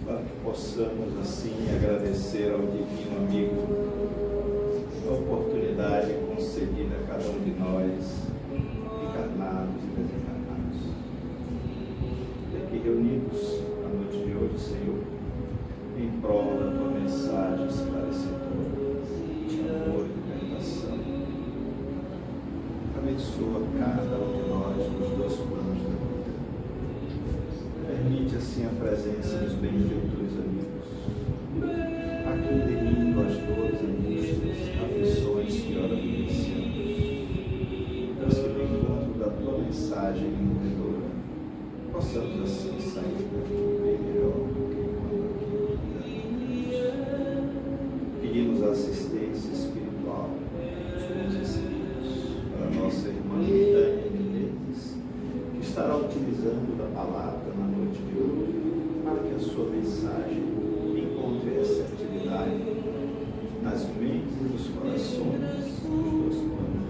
para que possamos assim agradecer ao Divino Amigo a oportunidade concedida a cada um de nós, encarnados e desencarnados. E aqui reunidos na noite de hoje, Senhor, em prol da tua mensagem esclarecedora, de amor e libertação. Abençoa cada um de nós nos dois planos da vida. Permite assim a presença dos benfeitores amigos, aqui derindo as dores, angústias, aflições que ora vivenciamos. Mas que no encontro da tua mensagem empreendedora, possamos assim sair daqui bem melhor do que quando aqui. Pedimos a assistência espiritual dos bons espíritos para a nossa irmã Tânia Menezes, que estará utilizando da palavra na noite de hoje, para que a sua mensagem encontre receptividade nas mentes e nos corações dos dois planos.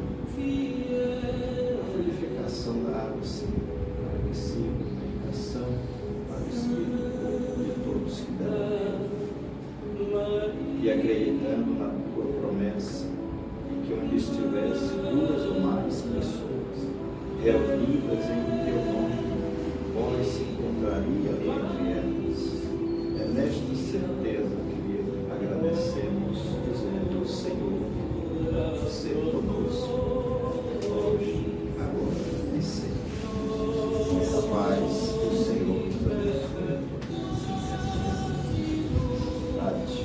A fluidificação da água, Senhor, para que sirva de meditação para o espírito de todos que deram. E acreditando na tua promessa de que onde estivesse duas ou mais pessoas reunidas em teu nome, vós se encontraria entre elas. É nesta certeza que agradecemos, dizendo: Senhor, seja conosco, hoje, agora e sempre. A paz do Senhor nos abençoe.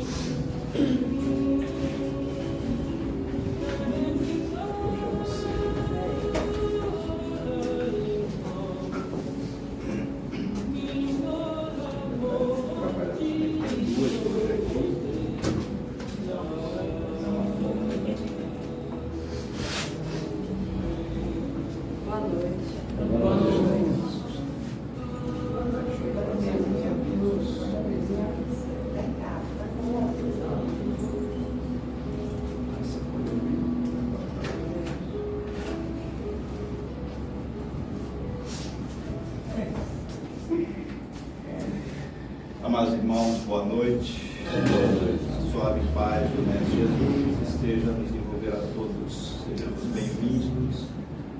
Amados irmãos, boa noite. A suave paz do Mestre Jesus esteja a nos envolver a todos. Sejamos bem-vindos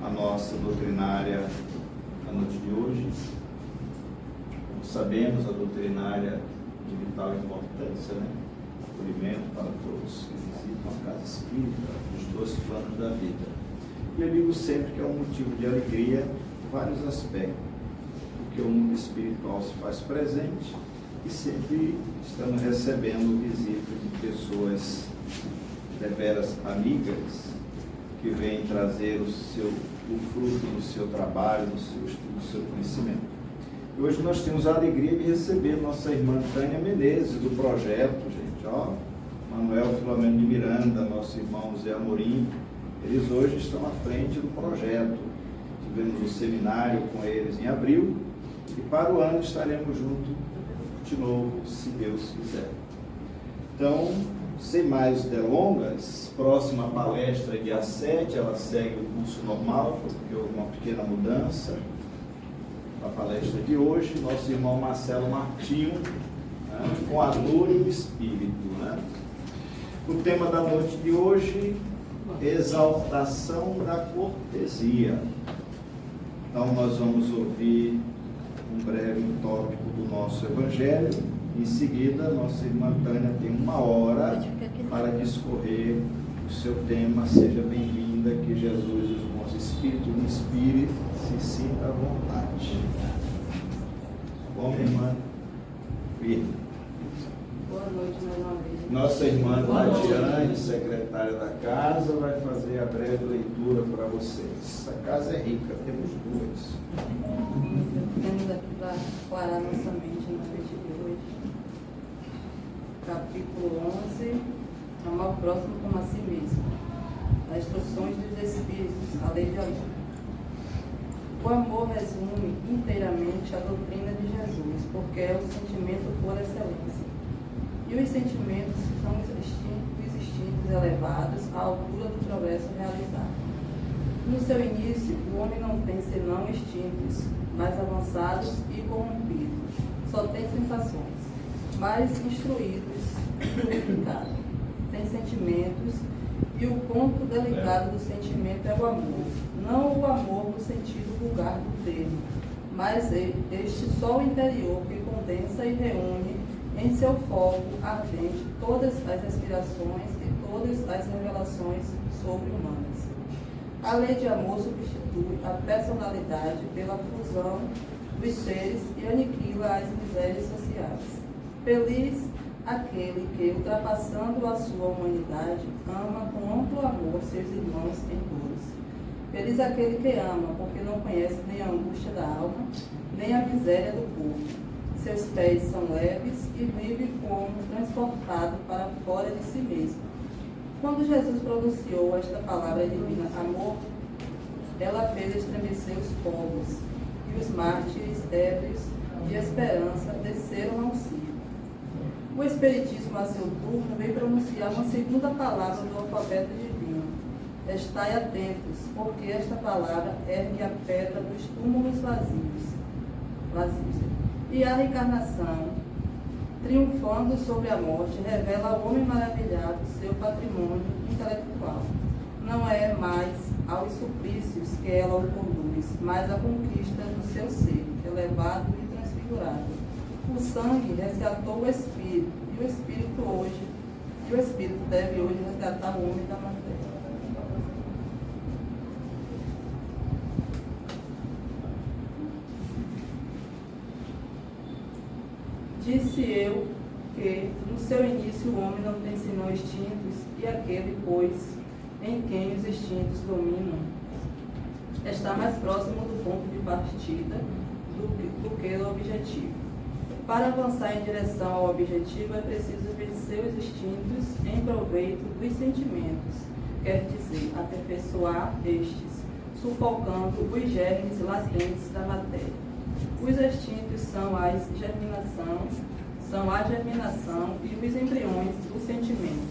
à nossa doutrinária na noite de hoje. Como sabemos, a doutrinária de vital importância, acolhimento para todos que visitam a casa espírita, os dois planos da vida. E eu digo sempre que é um motivo de alegria em vários aspectos, porque o mundo espiritual se faz presente e sempre estamos recebendo visitas de pessoas deveras amigas que vêm trazer o fruto do seu trabalho, do seu estudo, do seu conhecimento. E hoje nós temos a alegria de receber nossa irmã Tânia Menezes, do projeto, gente, Manuel Filomeno de Miranda, nosso irmão Zé Amorim, eles hoje estão à frente do projeto. Tivemos um seminário com eles em abril e para o ano estaremos juntos de novo, se Deus quiser. Então, sem mais delongas, próxima palestra dia 7, ela segue o curso normal, porque houve uma pequena mudança. A palestra de hoje, nosso irmão Marcelo Martinho, com a dor e o espírito. O tema da noite de hoje, exaltação da cortesia. Então, nós vamos ouvir um breve tópico do nosso Evangelho. Em seguida, nossa irmã Tânia tem 1 hora para discorrer o seu tema. Seja bem-vinda, que Jesus e os bons espíritos me inspire, se sinta à vontade. Bom, minha irmã? Boa noite, mais uma vez. Nossa irmã Tatiane, secretária da casa, vai fazer a breve leitura para vocês. A casa é rica, temos 2. Temos aqui para aclarar nossa mente na noite de hoje. Capítulo 11, amar o próximo como a si mesmo. As instruções dos Espíritos, a lei de amor. O amor resume inteiramente a doutrina de Jesus, porque é o sentimento por excelência. E os sentimentos são os instintos elevados à altura do progresso realizado. No seu início, o homem não tem senão extintos, mais avançados e corrompidos. Só têm sensações, mais instruídos e purificados. Têm sentimentos, e o ponto delicado do sentimento é o amor. Não o amor no sentido vulgar do termo, mas este sol interior que condensa e reúne em seu foco ardente todas as aspirações e todas as revelações sobre-humanas. A lei de amor substitui a personalidade pela fusão dos seres e aniquila as misérias sociais. Feliz aquele que, ultrapassando a sua humanidade, ama com amplo amor seus irmãos em dores. Feliz aquele que ama, porque não conhece nem a angústia da alma, nem a miséria do corpo. Seus pés são leves e vive como transportado para fora de si mesmo. Quando Jesus pronunciou esta palavra divina, amor, ela fez estremecer os povos, e os mártires ébrios de esperança desceram ao circo. O Espiritismo, a seu turno, veio pronunciar uma segunda palavra do alfabeto divino. Estai atentos, porque esta palavra ergue a pedra dos túmulos vazios. E a reencarnação, triunfando sobre a morte, revela ao homem maravilhado seu patrimônio intelectual. Não é mais aos suplícios que ela o conduz, mas à conquista do seu ser, elevado e transfigurado. O sangue resgatou o espírito, e o espírito deve hoje resgatar o homem da matéria. Disse eu que, no seu início, o homem não tem senão instintos, e aquele, pois, em quem os instintos dominam, está mais próximo do ponto de partida do que do objetivo. Para avançar em direção ao objetivo, é preciso vencer os instintos em proveito dos sentimentos, quer dizer, aperfeiçoar estes, sufocando os germes latentes da matéria. Os instintos são a germinação e os embriões do sentimento.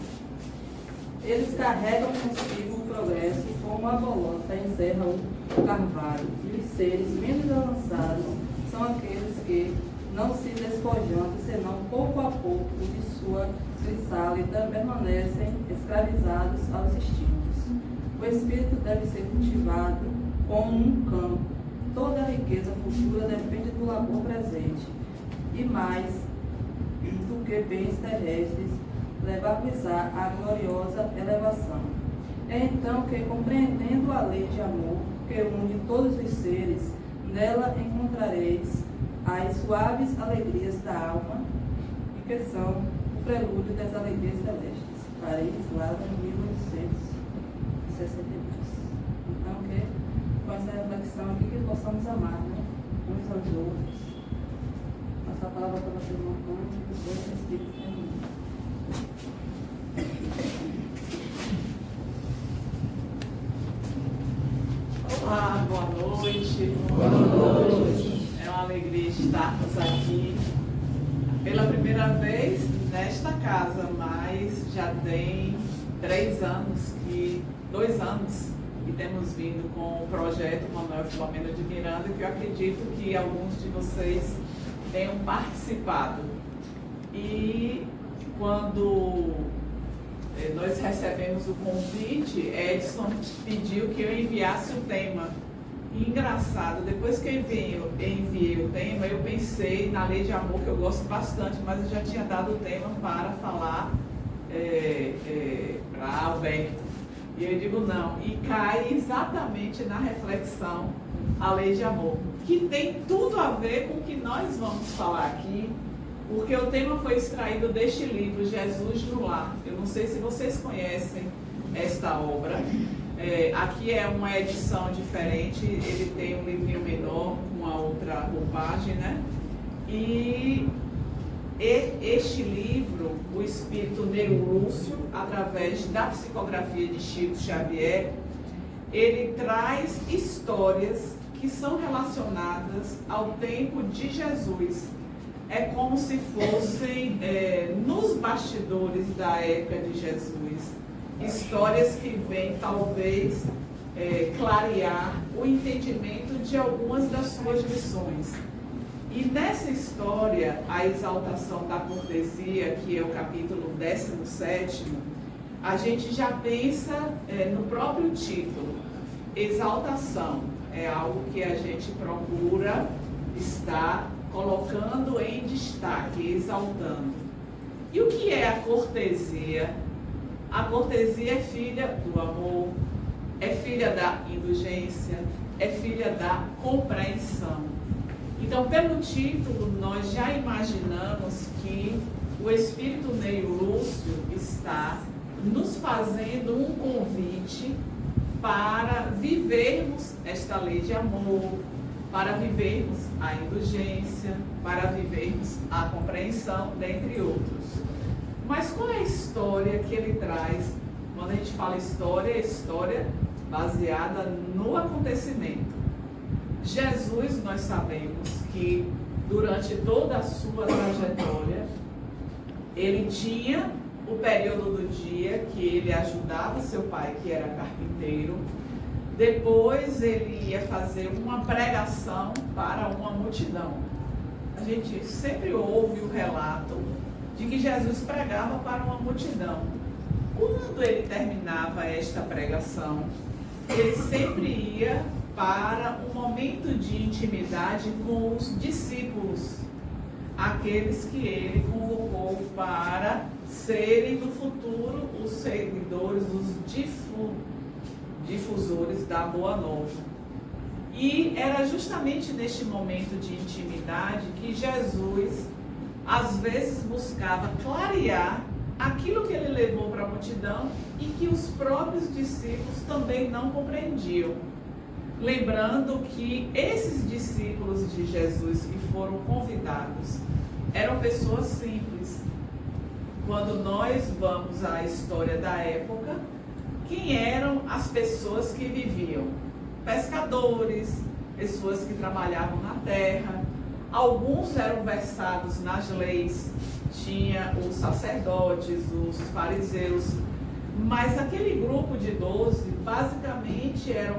Eles carregam consigo o progresso como a bolota encerra o carvalho, e os seres menos avançados são aqueles que, não se despojando, senão pouco a pouco de sua crisálida, permanecem escravizados aos instintos. O espírito deve ser cultivado como um campo. Toda a riqueza futura depende do labor presente, e mais do que bens terrestres, levar-vos à gloriosa elevação. É então que, compreendendo a lei de amor que une todos os seres, nela encontrareis as suaves alegrias da alma, e que são o prelúdio das alegrias celestes. Paris, Lavra, 1862. Então, que com essa reflexão aqui, que possamos amar, né? Uns aos outros. Nossa palavra para ser marcante, que Deus e Espírito tem. Olá, boa noite. Boa noite. É uma alegria estarmos aqui pela primeira vez nesta casa, mas já tem 2 anos que temos vindo com o projeto Manuel Filomeno de Miranda, que eu acredito que alguns de vocês tenham participado. E quando nós recebemos o convite, Edson pediu que eu enviasse o tema. E engraçado, depois que eu enviei o tema, eu pensei na lei de amor, que eu gosto bastante, mas eu já tinha dado o tema para falar para Alberto. E eu digo não, e cai exatamente na reflexão a lei de amor, que tem tudo a ver com o que nós vamos falar aqui, porque o tema foi extraído deste livro, Jesus no Lar. Eu não sei se vocês conhecem esta obra. Aqui é uma edição diferente, ele tem um livrinho menor, com a outra roupagem, né? E este livro, o espírito Nero Lúcio, através da psicografia de Chico Xavier, ele traz histórias que são relacionadas ao tempo de Jesus. É como se fossem nos bastidores da época de Jesus, histórias que vêm talvez clarear o entendimento de algumas das suas lições. E nessa história, a exaltação da cortesia, que é o capítulo 17, a gente já pensa no próprio título. Exaltação é algo que a gente procura estar colocando em destaque, exaltando. E o que é a cortesia? A cortesia é filha do amor, é filha da indulgência, é filha da compreensão. Então, pelo título, nós já imaginamos que o Espírito Neio Lúcio está nos fazendo um convite para vivermos esta lei de amor, para vivermos a indulgência, para vivermos a compreensão, dentre outros. Mas qual é a história que ele traz? Quando a gente fala história, é história baseada no acontecimento. Jesus, nós sabemos que durante toda a sua trajetória, ele tinha o período do dia que ele ajudava seu pai, que era carpinteiro. Depois ele ia fazer uma pregação para uma multidão. A gente sempre ouve o relato de que Jesus pregava para uma multidão. Quando ele terminava esta pregação, ele sempre ia para um momento de intimidade com os discípulos, aqueles que ele convocou para serem no futuro os seguidores, os difusores da Boa Nova. E era justamente neste momento de intimidade que Jesus, às vezes, buscava clarear aquilo que ele levou para a multidão e que os próprios discípulos também não compreendiam. Lembrando que esses discípulos de Jesus que foram convidados eram pessoas simples. Quando nós vamos à história da época, quem eram as pessoas que viviam? Pescadores, pessoas que trabalhavam na terra. Alguns eram versados nas leis, tinha os sacerdotes, os fariseus, mas aquele grupo de 12 basicamente era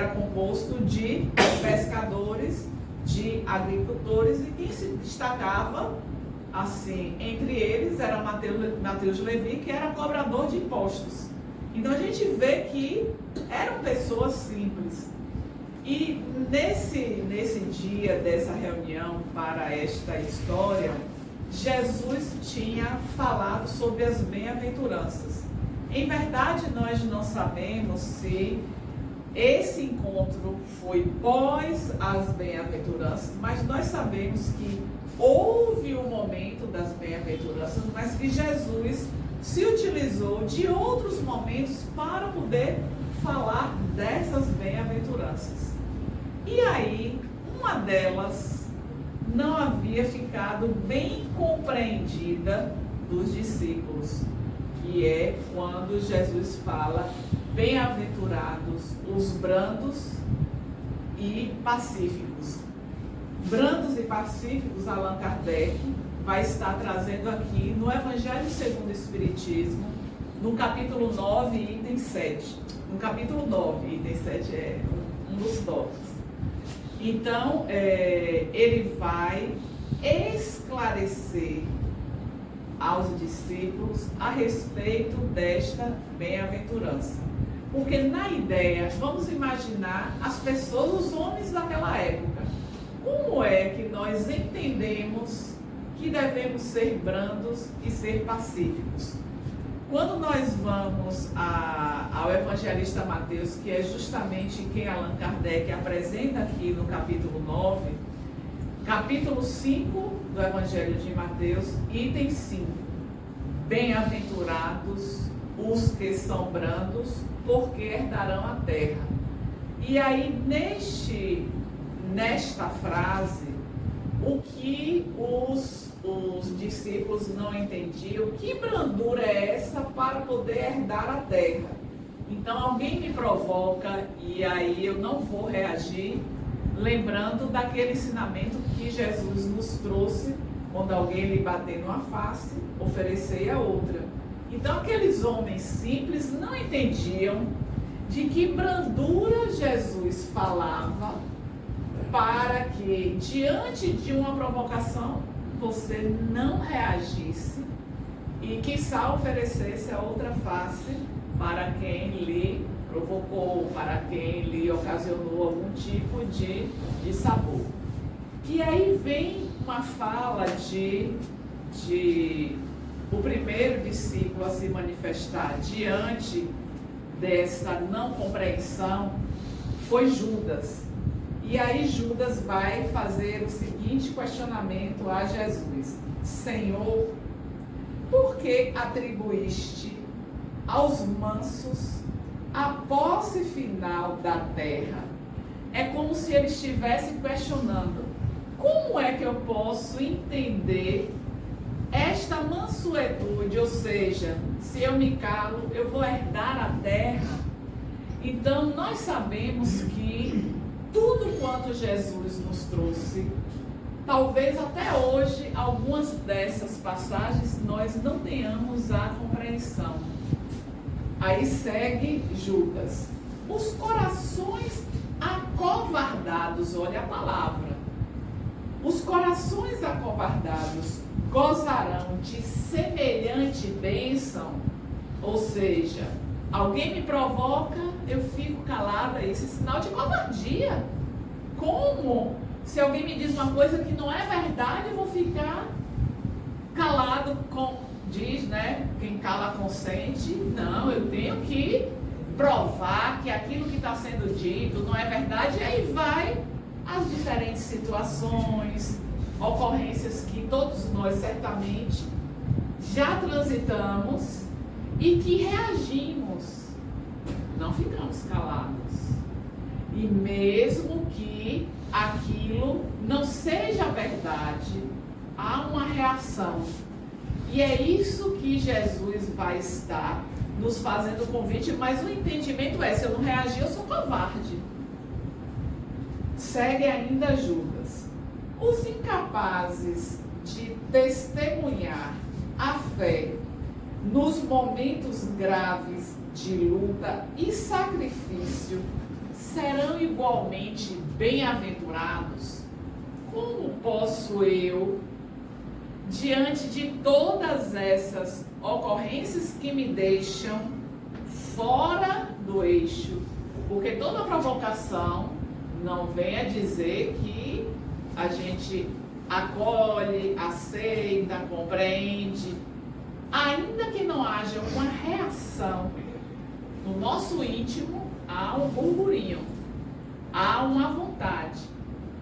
composto de pescadores, de agricultores, e quem se destacava assim entre eles era Mateus Levi, que era cobrador de impostos. Então a gente vê que eram pessoas simples. E nesse dia dessa reunião para esta história, Jesus tinha falado sobre as bem-aventuranças. Em verdade, nós não sabemos se esse encontro foi pós as bem-aventuranças, mas nós sabemos que houve um momento das bem-aventuranças, mas que Jesus se utilizou de outros momentos para poder falar dessas bem-aventuranças. E aí, uma delas não havia ficado bem compreendida dos discípulos, que é quando Jesus fala: bem-aventurados os brandos e pacíficos. Brandos e pacíficos, Allan Kardec vai estar trazendo aqui no Evangelho segundo o Espiritismo, no capítulo 9, item 7. No capítulo 9, item 7 é um dos tópicos. Então, ele vai esclarecer aos discípulos a respeito desta bem-aventurança. Porque na ideia, vamos imaginar as pessoas, os homens daquela época. Como é que nós entendemos que devemos ser brandos e ser pacíficos? Quando nós vamos ao evangelista Mateus, que é justamente quem Allan Kardec apresenta aqui no capítulo 9, capítulo 5 do Evangelho de Mateus, item 5. Bem-aventurados os que são brandos, porque herdarão a terra. E aí, nesta frase, o que os discípulos não entendiam, que brandura é essa para poder herdar a terra? Então alguém me provoca e aí eu não vou reagir, lembrando daquele ensinamento que Jesus nos trouxe: quando alguém lhe bater numa face, oferecer a outra. Então aqueles homens simples não entendiam de que brandura Jesus falava para que, diante de uma provocação, você não reagisse e, quiçá, oferecesse a outra face para quem lhe provocou, para quem lhe ocasionou algum tipo de sabor. E aí vem uma fala de o primeiro discípulo a se manifestar diante dessa não compreensão, foi Judas. E aí Judas vai fazer o seguinte questionamento a Jesus: Senhor, por que atribuíste aos mansos a posse final da terra? É como se ele estivesse questionando: como é que eu posso entender esta mansuetude? Ou seja, se eu me calo, eu vou herdar a terra. Então nós sabemos que tudo quanto Jesus nos trouxe, talvez até hoje, algumas dessas passagens nós não tenhamos a compreensão. Aí segue Judas: os corações acovardados, olha a palavra, os corações acovardados gozarão de semelhante bênção. Ou seja, alguém me provoca, eu fico calada. Isso é sinal de covardia. Como? Se alguém me diz uma coisa que não é verdade, eu vou ficar calado, diz, né? Quem cala consente. Não, eu tenho que provar que aquilo que está sendo dito não é verdade. E aí vai as diferentes situações, ocorrências que todos nós certamente já transitamos e que reagimos, não ficamos calados. E mesmo que aquilo não seja verdade, há uma reação. E é isso que Jesus vai estar nos fazendo o convite, mas o entendimento é: se eu não reagir, eu sou covarde. Segue ainda Judas: os incapazes de testemunhar a fé nos momentos graves de luta e sacrifício serão igualmente bem-aventurados. Como posso eu, diante de todas essas ocorrências que me deixam fora do eixo, porque toda provocação não vem a dizer que a gente acolhe, aceita, compreende, ainda que não haja uma reação no nosso íntimo, há um burburinho, há uma vontade,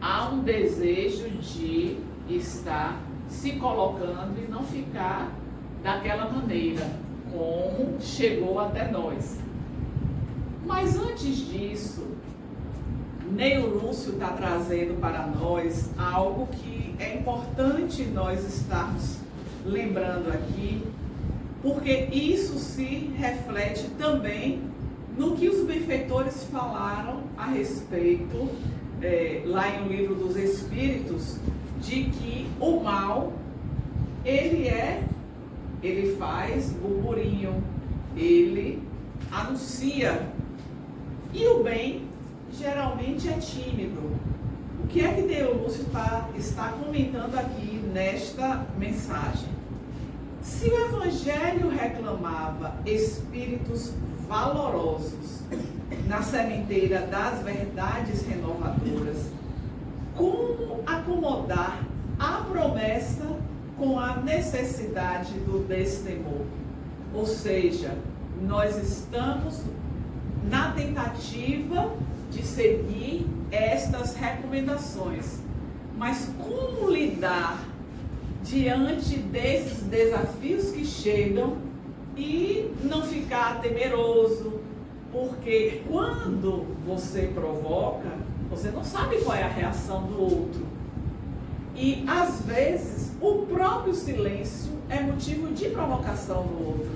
há um desejo de estar se colocando e não ficar daquela maneira como chegou até nós. Mas antes disso, Neio Lúcio está trazendo para nós algo que é importante nós estarmos lembrando aqui, porque isso se reflete também no que os benfeitores falaram a respeito, lá em O Livro dos Espíritos, de que o mal, ele faz burburinho, ele anuncia, e o bem geralmente é tímido. O que é que Neio Lúcio está comentando aqui nesta mensagem? Se o Evangelho reclamava espíritos valorosos na sementeira das verdades renovadoras, como acomodar a promessa com a necessidade do destemor? Ou seja, nós estamos na tentativa de seguir estas recomendações, mas como lidar diante desses desafios que chegam e não ficar temeroso? Porque quando você provoca, você não sabe qual é a reação do outro. E às vezes o próprio silêncio é motivo de provocação do outro.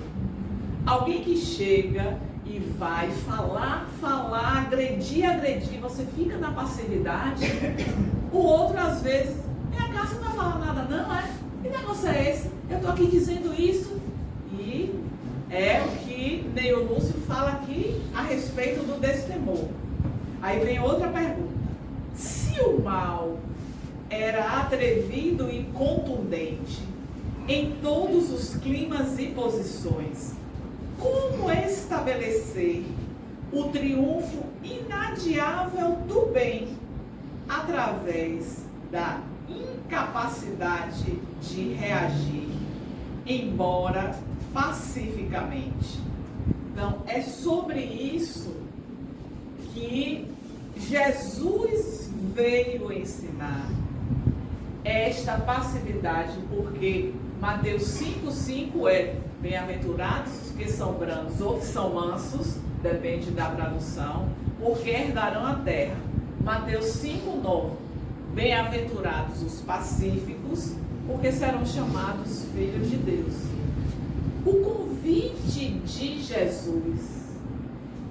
Alguém que chega e vai falar, agredir, você fica na passividade. O outro às vezes: cá, você não vai falar nada não, é? Que negócio é esse? Eu estou aqui dizendo isso. E É o que Neil Lúcio fala aqui a respeito do destemor. Aí vem outra pergunta. Se o mal era atrevido e contundente em todos os climas e posições, como estabelecer o triunfo inadiável do bem através da incapacidade de reagir, embora pacificamente? Então, é sobre isso que Jesus veio ensinar esta passividade, porque Mateus 5,5 é: bem-aventurados os que são brandos ou que são mansos, depende da tradução, porque herdarão a terra. Mateus 5,9: bem-aventurados os pacíficos, porque serão chamados filhos de Deus. O convite de Jesus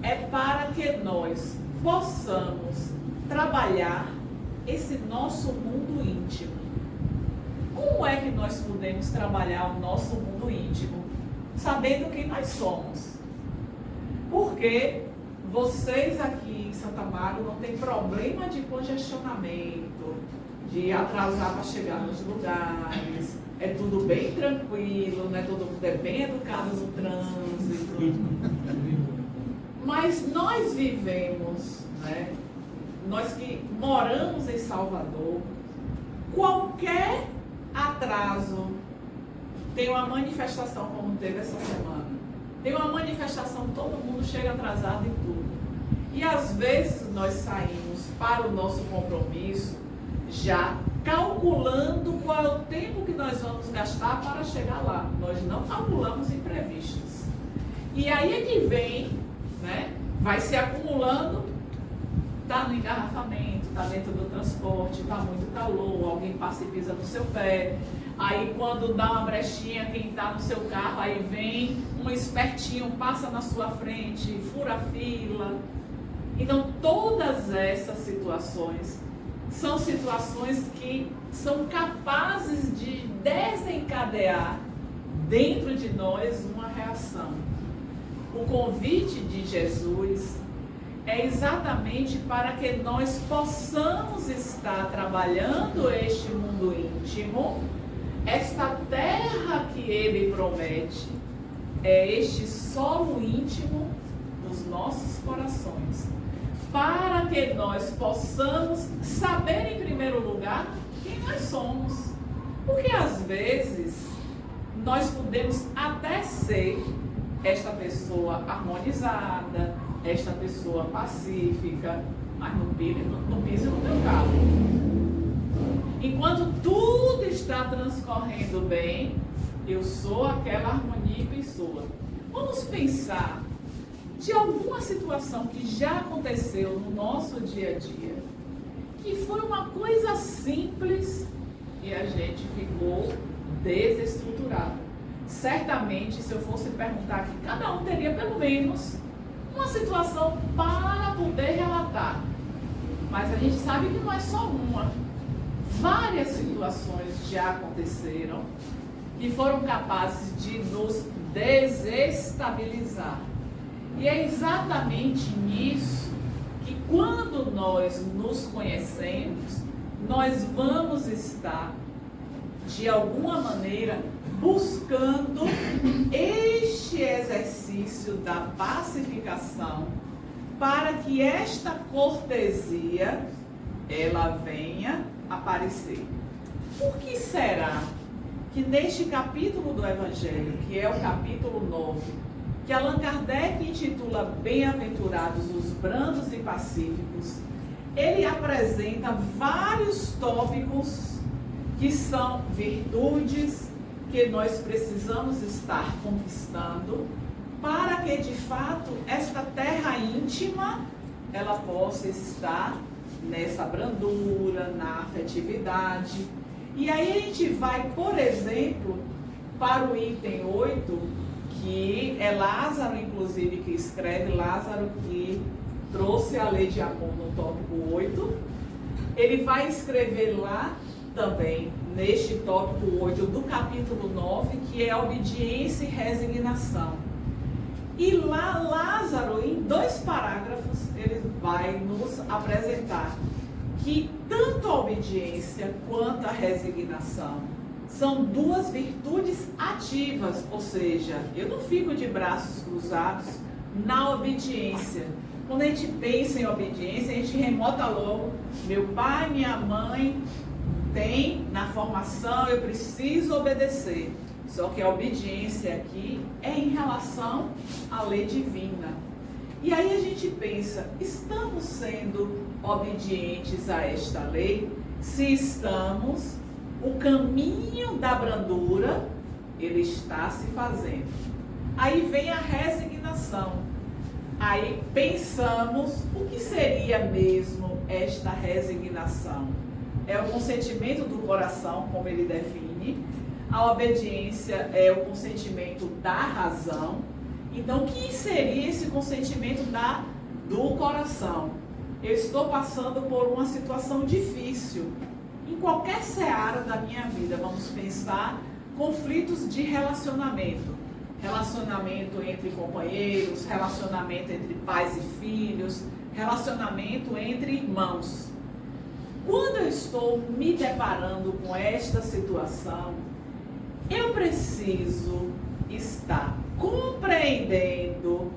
é para que nós possamos trabalhar esse nosso mundo íntimo. Como é que nós podemos trabalhar o nosso mundo íntimo? Sabendo quem nós somos. Porque vocês aqui em Santa Amaro não tem problema de congestionamento, de atrasar para chegar nos lugares, é tudo bem tranquilo, né? Todo mundo é bem educado no trânsito. Mas nós vivemos, né? Nós que moramos em Salvador, qualquer atraso, tem uma manifestação como teve essa semana. Tem uma manifestação, todo mundo chega atrasado e tudo. E às vezes nós saímos para o nosso compromisso já calculando qual é o tempo que nós vamos gastar para chegar lá. Nós não calculamos imprevistos. E aí é que vem, né? Vai se acumulando, está no engarrafamento, está dentro do transporte, está muito calor, alguém passa e pisa no seu pé. Aí quando dá uma brechinha, quem está no seu carro, aí vem um espertinho, passa na sua frente, fura a fila. Então todas essas situações são situações que são capazes de desencadear dentro de nós uma reação. O convite de Jesus é exatamente para que nós possamos estar trabalhando este mundo íntimo, esta terra que ele promete, é este solo íntimo dos nossos corações, para que nós possamos saber em primeiro lugar quem nós somos. Porque às vezes nós podemos até ser esta pessoa harmonizada, esta pessoa pacífica, mas não pise no meu carro. Enquanto tudo está transcorrendo bem, eu sou aquela harmonia em pessoa. Vamos pensar de alguma situação que já aconteceu no nosso dia a dia, que foi uma coisa simples e a gente ficou desestruturado. Certamente, se eu fosse perguntar aqui, cada um teria pelo menos uma situação para poder relatar. Mas a gente sabe que não é só uma. Várias situações já aconteceram e foram capazes de nos desestabilizar. E é exatamente nisso que, quando nós nos conhecemos, nós vamos estar, de alguma maneira, buscando este exercício da pacificação, para que esta cortesia ela venha aparecer. Por que será que neste capítulo do Evangelho, que é o capítulo 9, que Allan Kardec intitula Bem-aventurados os brandos e pacíficos, ele apresenta vários tópicos que são virtudes que nós precisamos estar conquistando para que, de fato, esta terra íntima ela possa estar nessa brandura, na afetividade. E aí a gente vai, por exemplo, para o item 8, que é Lázaro, inclusive, que escreve, Lázaro que trouxe a lei de amor no tópico 8. Ele vai escrever lá também, neste tópico 8 do capítulo 9, que é obediência e resignação. E lá, Lázaro, em 2 parágrafos, ele vai nos apresentar que tanto a obediência quanto a resignação são 2 virtudes ativas, ou seja, eu não fico de braços cruzados na obediência. Quando a gente pensa em obediência, a gente remota logo, meu pai, minha mãe tem na formação, eu preciso obedecer. Só que a obediência aqui é em relação à lei divina. E aí a gente pensa, estamos sendo obedientes a esta lei? Se estamos, o caminho da brandura, ele está se fazendo. Aí vem a resignação. Aí pensamos, o que seria mesmo esta resignação? É o consentimento do coração, como ele define. A obediência é o consentimento da razão. Então, o que seria esse consentimento do coração? Eu estou passando por uma situação difícil. Em qualquer seara da minha vida, vamos pensar conflitos de relacionamento. Relacionamento entre companheiros, relacionamento entre pais e filhos, relacionamento entre irmãos. Quando eu estou me deparando com esta situação, eu preciso estar compreendendo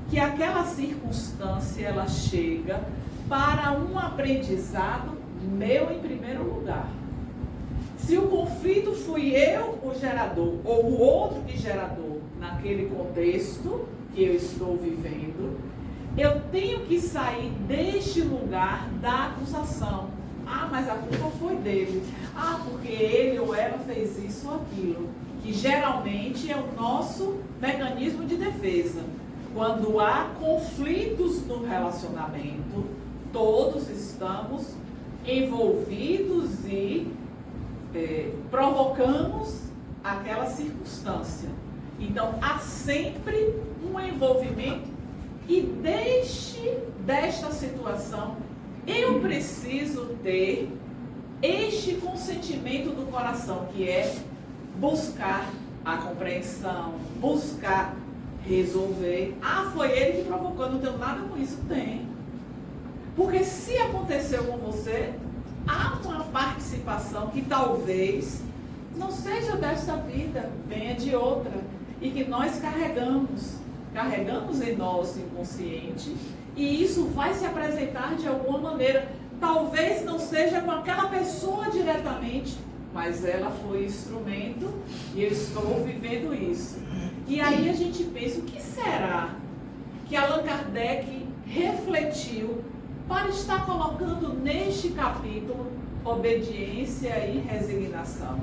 que aquela circunstância ela chega para um aprendizado meu em primeiro lugar. Se o conflito fui eu o gerador ou o outro que gerador naquele contexto que eu estou vivendo, eu tenho que sair deste lugar da acusação. Ah, mas a culpa foi dele. Ah, porque ele ou ela fez isso ou aquilo. Que geralmente é o nosso mecanismo de defesa. Quando há conflitos no relacionamento, todos estamos envolvidos e provocamos aquela circunstância. Então, há sempre um envolvimento e desta situação, eu preciso ter este consentimento do coração, que é buscar a compreensão, buscar resolver. Ah, foi ele que provocou, não tenho nada com isso. Tem. Porque se aconteceu com você, há uma participação que talvez não seja desta vida, venha de outra. E que nós carregamos em nosso inconsciente, e isso vai se apresentar de alguma maneira. Talvez não seja com aquela pessoa diretamente, mas ela foi instrumento e eu estou vivendo isso. E aí a gente pensa, o que será que Allan Kardec refletiu para estar colocando neste capítulo obediência e resignação?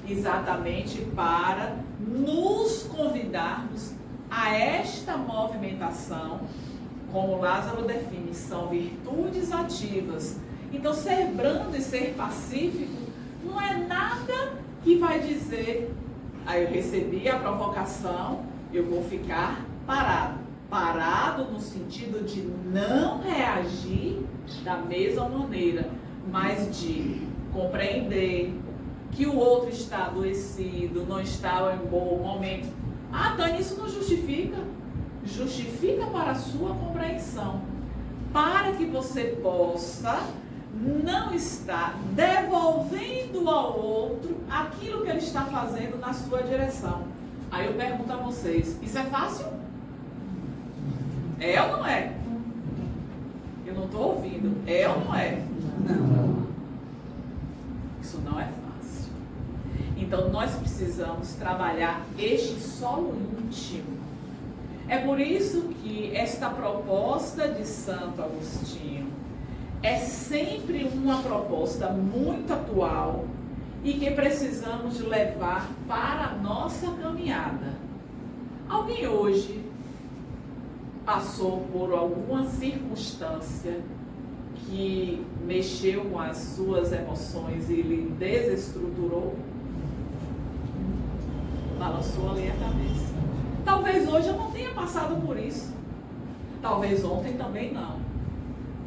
Exatamente para nos convidarmos a esta movimentação, como Lázaro define, são virtudes ativas. Então, ser brando e ser pacífico não é nada que vai dizer, eu recebi a provocação, eu vou ficar parado. Parado no sentido de não reagir da mesma maneira, mas de compreender que o outro está adoecido, não está em bom momento. Ah, Tânia, isso não justifica. Justifica para a sua compreensão, para que você possa não estar devolvendo ao outro aquilo que ele está fazendo na sua direção. Aí eu pergunto a vocês, isso é fácil? É ou não é? Eu não estou ouvindo. É ou não é? Não. Isso não é fácil. Então nós precisamos trabalhar este solo íntimo. É por isso que esta proposta de Santo Agostinho é sempre uma proposta muito atual e que precisamos levar para a nossa caminhada. Alguém hoje passou por alguma circunstância que mexeu com as suas emoções e lhe desestruturou? Balançou ali a cabeça. Talvez hoje eu não tenha passado por isso. Talvez ontem também não.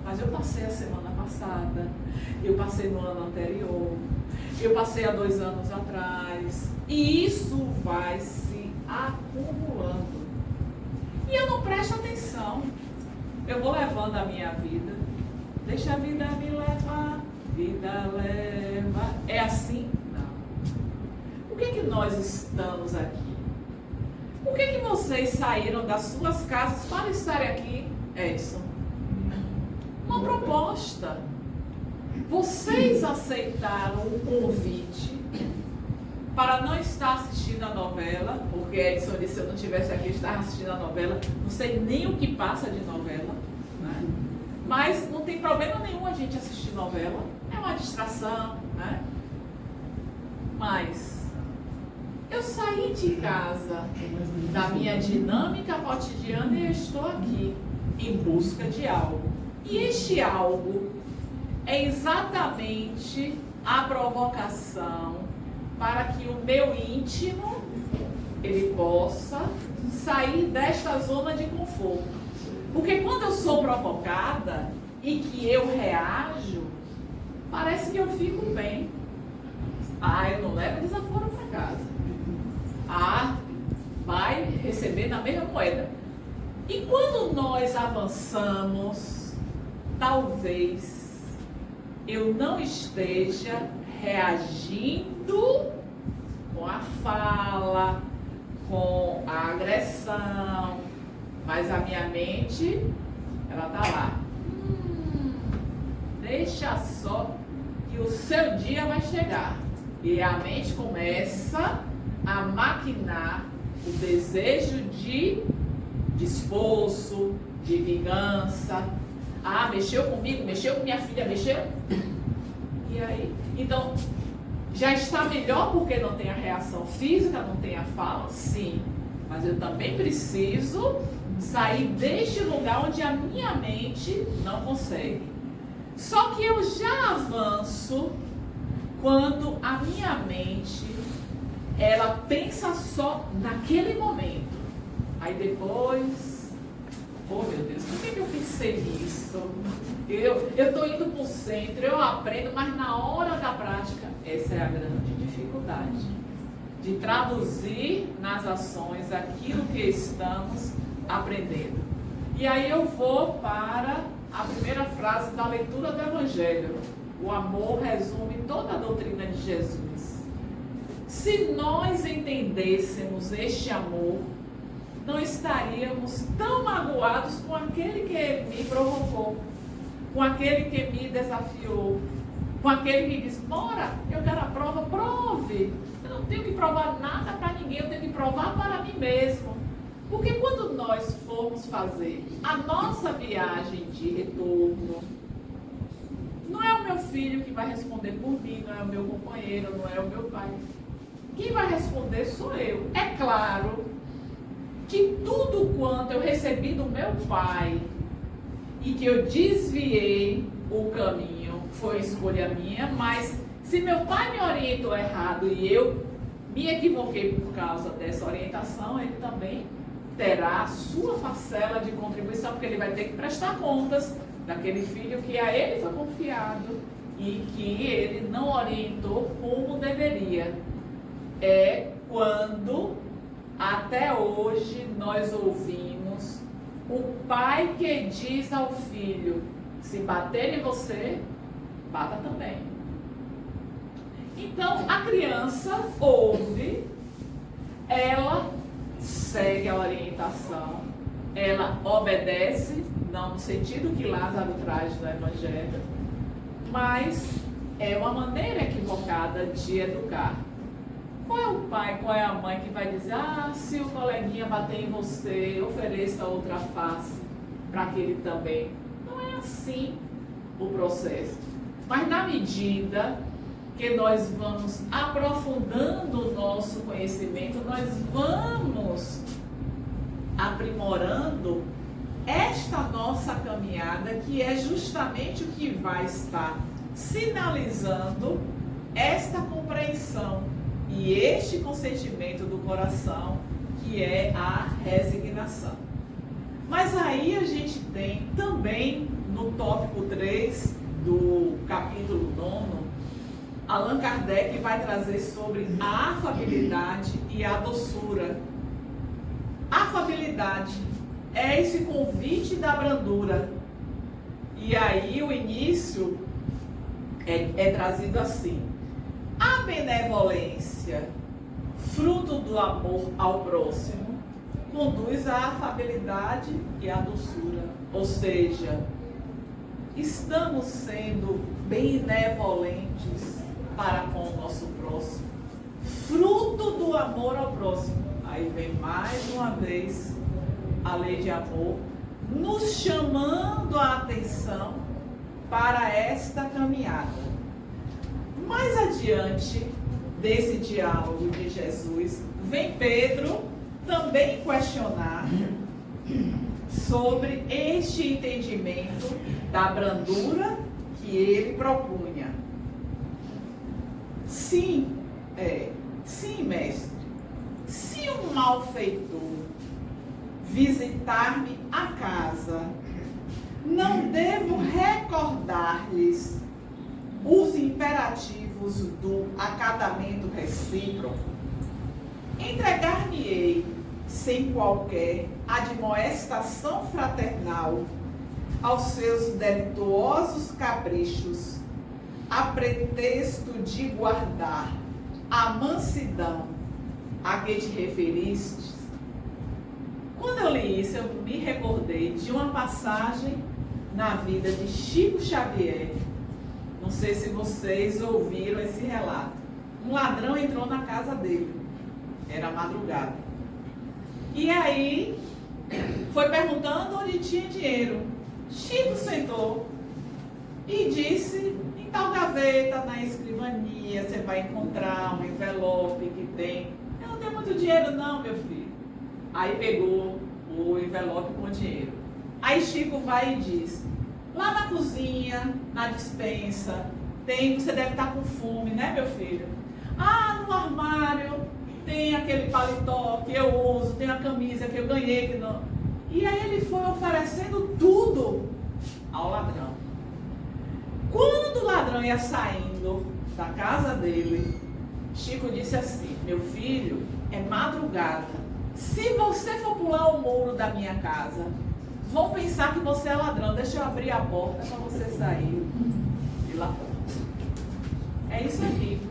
Mas eu passei a semana passada. Eu passei no ano anterior. Eu passei há 2 anos atrás. E isso vai se acumulando. E eu não presto atenção. Eu vou levando a minha vida. Deixa a vida me levar, vida leva. É assim? Não. Por que nós estamos aqui? Por que vocês saíram das suas casas para estarem aqui, Edson? Uma proposta. Vocês aceitaram o convite para não estar assistindo a novela, porque Edson disse, se eu não estivesse aqui, eu estava assistindo a novela, não sei nem o que passa de novela, né? Mas não tem problema nenhum a gente assistir novela, é uma distração, né? Mas eu saí de casa, da minha dinâmica cotidiana, e eu estou aqui em busca de algo. E este algo é exatamente a provocação para que o meu íntimo ele possa sair desta zona de conforto. Porque quando eu sou provocada e que eu reajo, parece que eu fico bem. Ah, eu não levo desaforo para casa. Ah, vai receber na mesma moeda. E quando nós avançamos, talvez eu não esteja reagindo com a fala, com a agressão, mas a minha mente, ela está lá. Deixa só que o seu dia vai chegar. E a mente começa a maquinar o desejo de esforço, de vingança. Ah, mexeu comigo, mexeu com minha filha, mexeu. E aí? Então, já está melhor porque não tem a reação física, não tem a fala? Sim. Mas eu também preciso sair deste lugar onde a minha mente não consegue. Só que eu já avanço quando a minha mente, ela pensa só naquele momento. Aí depois, oh meu Deus, por que eu pensei nisso? Eu estou indo para o centro, eu aprendo, mas na hora da prática, essa é a grande dificuldade. De traduzir nas ações aquilo que estamos aprendendo. E aí eu vou para a primeira frase da leitura do Evangelho. O amor resume toda a doutrina de Jesus. Se nós entendêssemos este amor, não estaríamos tão magoados com aquele que me provocou, com aquele que me desafiou, com aquele que diz, bora, eu quero a prova, prove. Eu não tenho que provar nada para ninguém, eu tenho que provar para mim mesmo. Porque quando nós formos fazer a nossa viagem de retorno, não é o meu filho que vai responder por mim, não é o meu companheiro, não é o meu pai. Quem vai responder sou eu. É claro que tudo quanto eu recebi do meu pai e que eu desviei o caminho foi escolha minha, mas se meu pai me orientou errado e eu me equivoquei por causa dessa orientação, ele também terá a sua parcela de contribuição, porque ele vai ter que prestar contas daquele filho que a ele foi confiado e que ele não orientou como deveria. É quando até hoje nós ouvimos o pai que diz ao filho, se bater em você, bata também. Então a criança ouve, ela segue a orientação, ela obedece, não no sentido que Lázaro traz no Evangelho, mas é uma maneira equivocada de educar. Qual é o pai, qual é a mãe que vai dizer, se o coleguinha bater em você, ofereça outra face para que ele também. Não é assim o processo. Mas na medida que nós vamos aprofundando o nosso conhecimento, nós vamos aprimorando esta nossa caminhada, que é justamente o que vai estar sinalizando esta compreensão e este consentimento do coração, que é a resignação. Mas aí a gente tem também no tópico 3 do capítulo 9, Allan Kardec vai trazer sobre a afabilidade e a doçura. Afabilidade é esse convite da brandura. E aí o início é trazido assim: a benevolência, fruto do amor ao próximo, conduz à afabilidade e à doçura. Ou seja, estamos sendo benevolentes para com o nosso próximo, fruto do amor ao próximo. Aí vem mais uma vez a lei de amor, nos chamando a atenção para esta caminhada. Mais adiante desse diálogo de Jesus, vem Pedro também questionar sobre este entendimento da brandura que ele propunha. Sim, mestre, se um malfeitor visitar-me a casa, não devo recordar-lhes os imperativos do acatamento recíproco? Entregar-me-ei sem qualquer admoestação fraternal aos seus delituosos caprichos, a pretexto de guardar a mansidão a que te referiste? Quando eu li isso, eu me recordei de uma passagem na vida de Chico Xavier. Não sei se vocês ouviram esse relato. Um ladrão entrou na casa dele, era madrugada. E aí, foi perguntando onde tinha dinheiro. Chico sentou e disse: em tal gaveta, na escrivania, você vai encontrar um envelope que tem. Eu não tenho muito dinheiro não, meu filho. Aí pegou o envelope com o dinheiro. Aí Chico vai e diz: lá na cozinha, na despensa, tem, você deve estar com fome, né, meu filho? Ah, no armário tem aquele paletó que eu uso, tem a camisa que eu ganhei. Que não... E aí ele foi oferecendo tudo ao ladrão. Quando o ladrão ia saindo da casa dele, Chico disse assim: meu filho, é madrugada. Se você for pular o muro da minha casa, vão pensar que você é ladrão. Deixa eu abrir a porta para você sair de lá fora. É isso aqui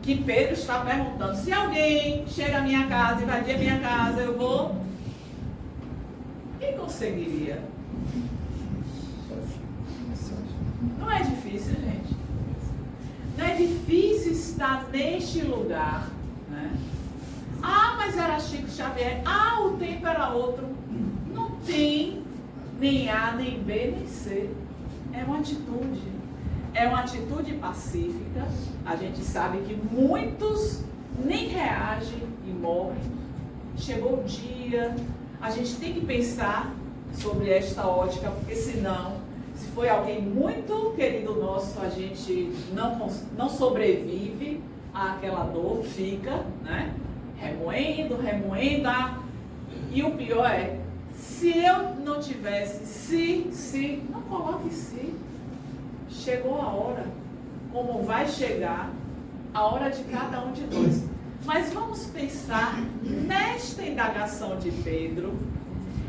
que Pedro está perguntando. Se alguém chega à minha casa, invadir a minha casa, eu vou... Quem conseguiria? Não é difícil, gente. Não é difícil estar neste lugar, né? Ah, mas era Chico Xavier. Ah, o tempo era outro. Não tem nem A, nem B, nem C. É uma atitude. É uma atitude pacífica. A gente sabe que muitos nem reagem e morrem. Chegou o dia. A gente tem que pensar sobre esta ótica, porque senão, se foi alguém muito querido nosso, a gente não sobrevive àquela dor, fica, né? Remoendo. E o pior é, se eu não tivesse, não coloque se. Chegou a hora, como vai chegar a hora de cada um de nós. Mas vamos pensar nesta indagação de Pedro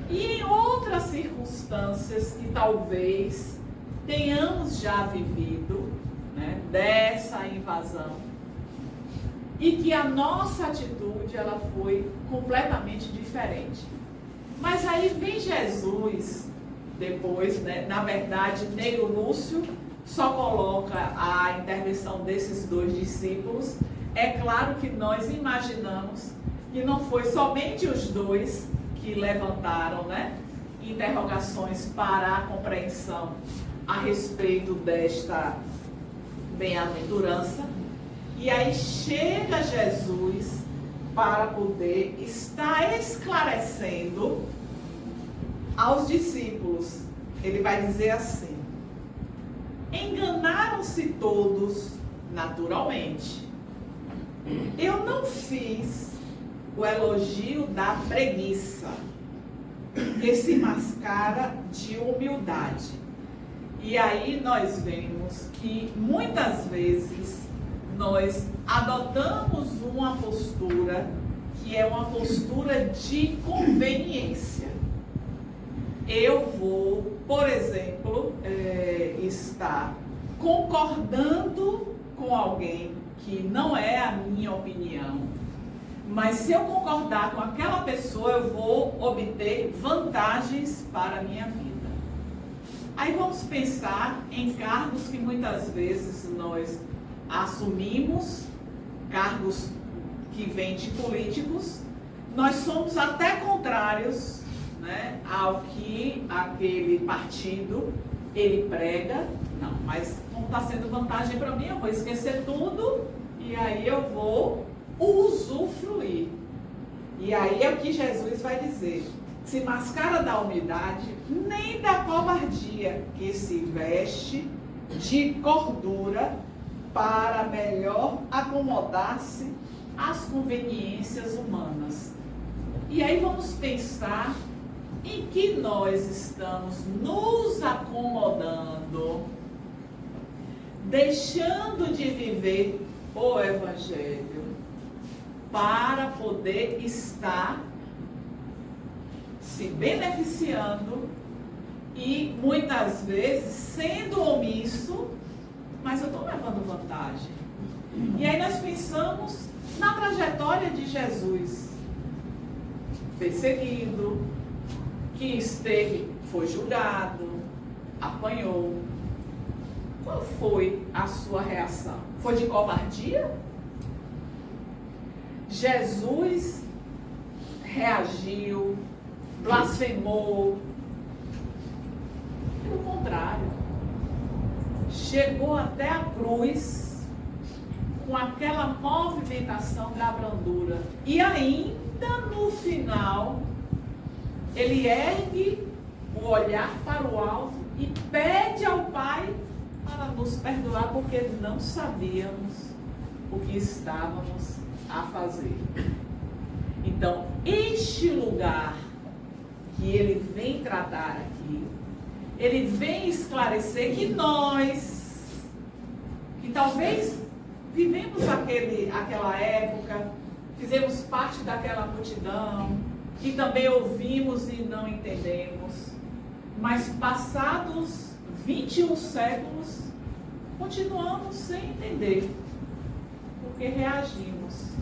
e em outras circunstâncias que talvez tenhamos já vivido, né, dessa invasão. E que a nossa atitude, ela foi completamente diferente. Mas aí vem Jesus, depois, né, na verdade, Negro Lúcio só coloca a intervenção desses dois discípulos. É claro que nós imaginamos que não foi somente os dois que levantaram, né, interrogações para a compreensão a respeito desta bem-aventurança. E aí chega Jesus para poder estar esclarecendo aos discípulos. Ele vai dizer assim: enganaram-se todos naturalmente. Eu não fiz o elogio da preguiça, que se mascara de humildade. E aí nós vemos que muitas vezes nós adotamos uma postura que é uma postura de conveniência. eu vou, por exemplo, estar concordando com alguém que não é a minha opinião, mas se eu concordar com aquela pessoa, eu vou obter vantagens para a minha vida. Aí vamos pensar em cargos que muitas vezes nós assumimos, cargos que vêm de políticos. Nós somos até contrários, né, ao que aquele partido ele prega. Não, mas não está sendo vantagem para mim, eu vou esquecer tudo e aí eu vou usufruir. E aí é o que Jesus vai dizer: se mascara da humildade, nem da covardia, que se veste de cordura para melhor acomodar-se às conveniências humanas. E aí vamos pensar em que nós estamos nos acomodando, deixando de viver o Evangelho para poder estar se beneficiando e muitas vezes sendo omisso, mas eu estou levando vantagem. E aí nós pensamos na trajetória de Jesus, perseguido, que foi julgado, apanhou. Qual foi a sua reação? Foi de covardia? Jesus reagiu, blasfemou. Pelo contrário, chegou até a cruz com aquela movimentação da brandura. E ainda no final, ele ergue o olhar para o alto e pede ao Pai para nos perdoar, porque não sabíamos o que estávamos a fazer. Então, este lugar que ele vem tratar aqui, ele vem esclarecer que nós, que talvez vivemos aquela época, fizemos parte daquela multidão, que também ouvimos e não entendemos, mas passados 21 séculos, continuamos sem entender, porque reagimos.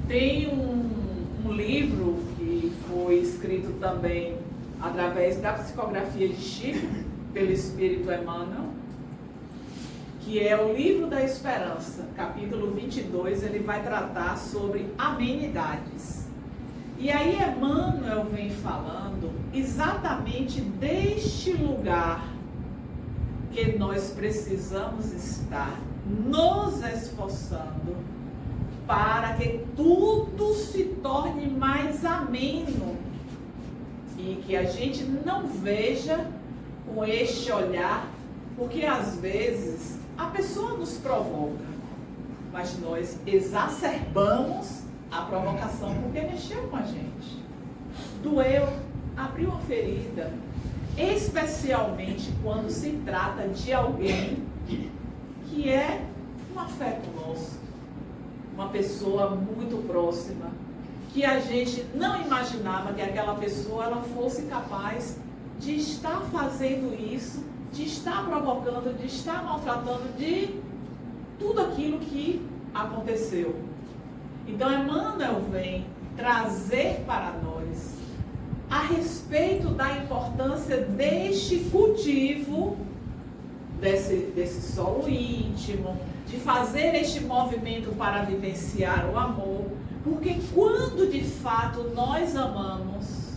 Tem um livro que foi escrito também através da psicografia de Chico, pelo Espírito Emmanuel, que é o Livro da Esperança, capítulo 22, ele vai tratar sobre amenidades. E aí Emmanuel vem falando exatamente deste lugar que nós precisamos estar nos esforçando para que tudo se torne mais ameno e que a gente não veja com este olhar, porque às vezes a pessoa nos provoca, mas nós exacerbamos a provocação porque mexeu com a gente, doeu, abriu uma ferida, especialmente quando se trata de alguém que é um afeto nosso, uma pessoa muito próxima, que a gente não imaginava que aquela pessoa ela fosse capaz de estar fazendo isso, de estar provocando, de estar maltratando, de tudo aquilo que aconteceu. Então Emmanuel vem trazer para nós a respeito da importância deste cultivo, desse solo íntimo, de fazer este movimento para vivenciar o amor, porque quando de fato nós amamos,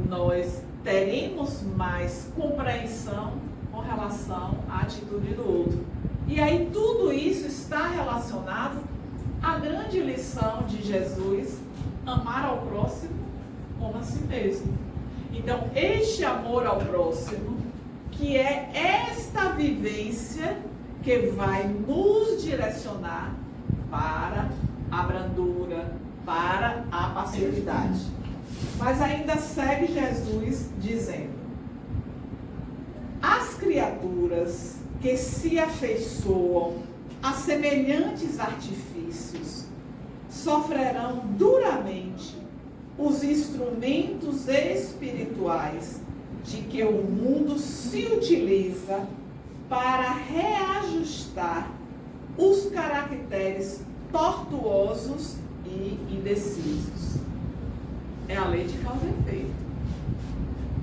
nós teremos mais compreensão com relação à atitude do outro. E aí tudo isso está relacionado à grande lição de Jesus, amar ao próximo como a si mesmo. Então, este amor ao próximo, que é esta vivência que vai nos direcionar para a brandura, para a passividade. Mas ainda segue Jesus dizendo: as criaturas que se afeiçoam a semelhantes artifícios sofrerão duramente os instrumentos espirituais de que o mundo se utiliza para reajustar os caracteres tortuosos e indecisos. É a lei de causa e efeito.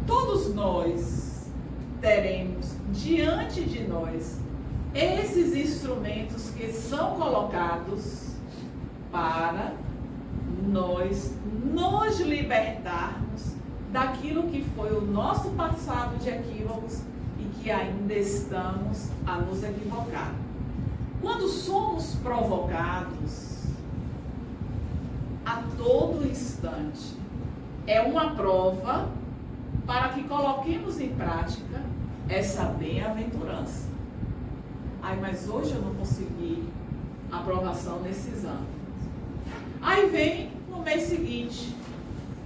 Todos nós teremos diante de nós esses instrumentos que são colocados para nós nos libertarmos daquilo que foi o nosso passado de equívocos e que ainda estamos a nos equivocar. Quando somos provocados a todo instante, é uma prova para que coloquemos em prática essa bem-aventurança. Ai, mas hoje eu não consegui aprovação nesse exame. Aí vem no mês seguinte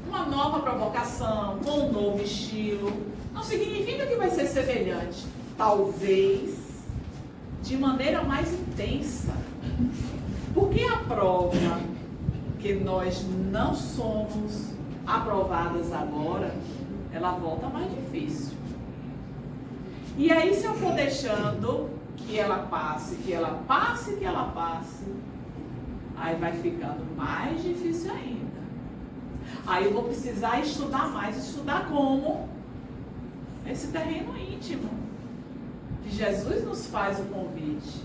uma nova provocação, com um novo estilo. Não significa que vai ser semelhante. Talvez de maneira mais intensa. Porque a prova que nós não somos aprovadas agora, ela volta mais difícil. E aí, se eu for deixando que ela passe, que ela passe, que ela passe, aí vai ficando mais difícil ainda. Aí eu vou precisar estudar mais. Estudar como? Esse terreno íntimo. Que Jesus nos faz o convite.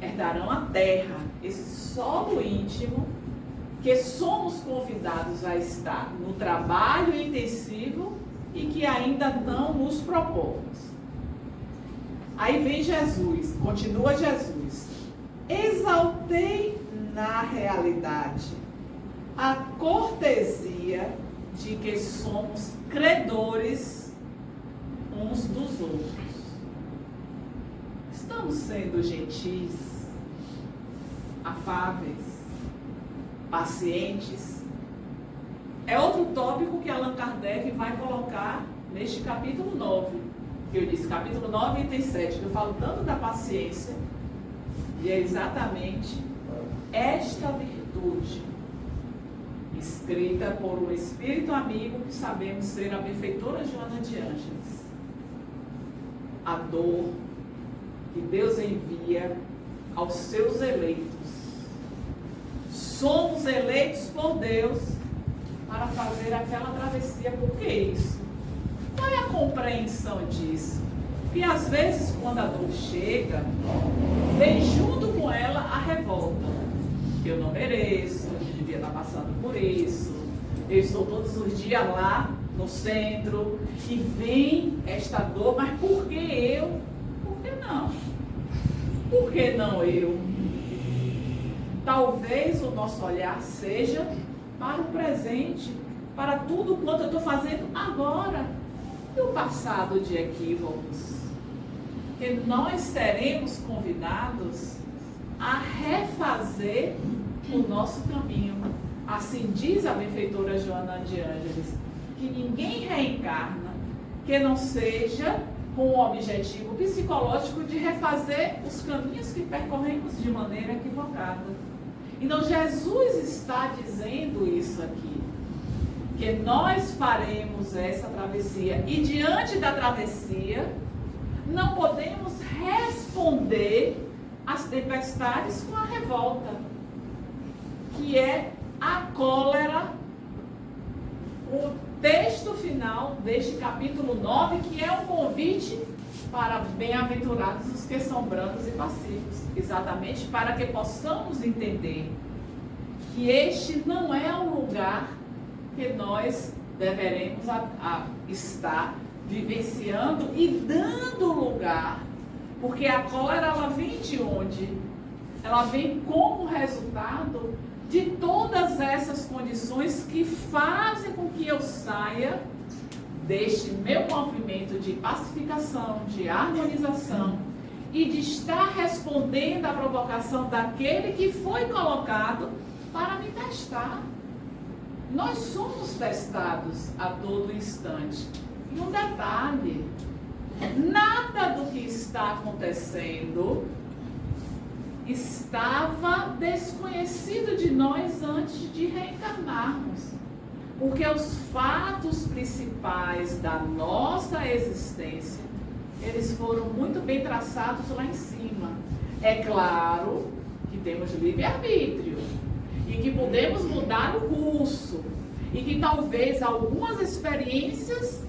Herdarão a terra, esse solo íntimo, que somos convidados a estar no trabalho intensivo e que ainda não nos propomos. Aí vem Jesus, continua Jesus. Exaltei na realidade a cortesia de que somos credores uns dos outros. Estamos sendo gentis, afáveis, pacientes. É outro tópico que Allan Kardec vai colocar neste capítulo 9. Que eu disse, capítulo 9 e 7, que eu falo tanto da paciência, e é exatamente esta virtude, escrita por um espírito amigo que sabemos ser a benfeitora Joana de Ângeles. A dor que Deus envia aos seus eleitos. Somos eleitos por Deus para fazer aquela travessia. Por que isso? Qual é a compreensão disso? Porque às vezes quando a dor chega, vem junto com ela a revolta. Eu não mereço, eu devia estar passando por isso. Eu estou todos os dias lá no centro e vem esta dor, mas por que eu? Por que não? Por que não eu? Talvez o nosso olhar seja para o presente, para tudo quanto eu estou fazendo agora. E o passado de equívocos? Que nós seremos convidados a refazer o nosso caminho. Assim diz a benfeitora Joana de Ângeles, que ninguém reencarna que não seja com o objetivo psicológico de refazer os caminhos que percorremos de maneira equivocada. Então Jesus está dizendo isso aqui, que nós faremos essa travessia e diante da travessia não podemos responder às tempestades com a revolta, que é a cólera. O texto final deste capítulo 9, que é um convite para bem-aventurados os que são brandos e pacíficos, exatamente para que possamos entender que este não é o lugar que nós deveremos estar vivenciando e dando lugar, porque a cólera ela vem de onde? Ela vem como resultado de todas essas condições que fazem com que eu saia deste meu movimento de pacificação, de harmonização e de estar respondendo à provocação daquele que foi colocado para me testar. Nós somos testados a todo instante. E um detalhe, nada do que está acontecendo estava desconhecido de nós antes de reencarnarmos. Porque os fatos principais da nossa existência, eles foram muito bem traçados lá em cima. É claro que temos livre-arbítrio e que podemos mudar o curso e que talvez algumas experiências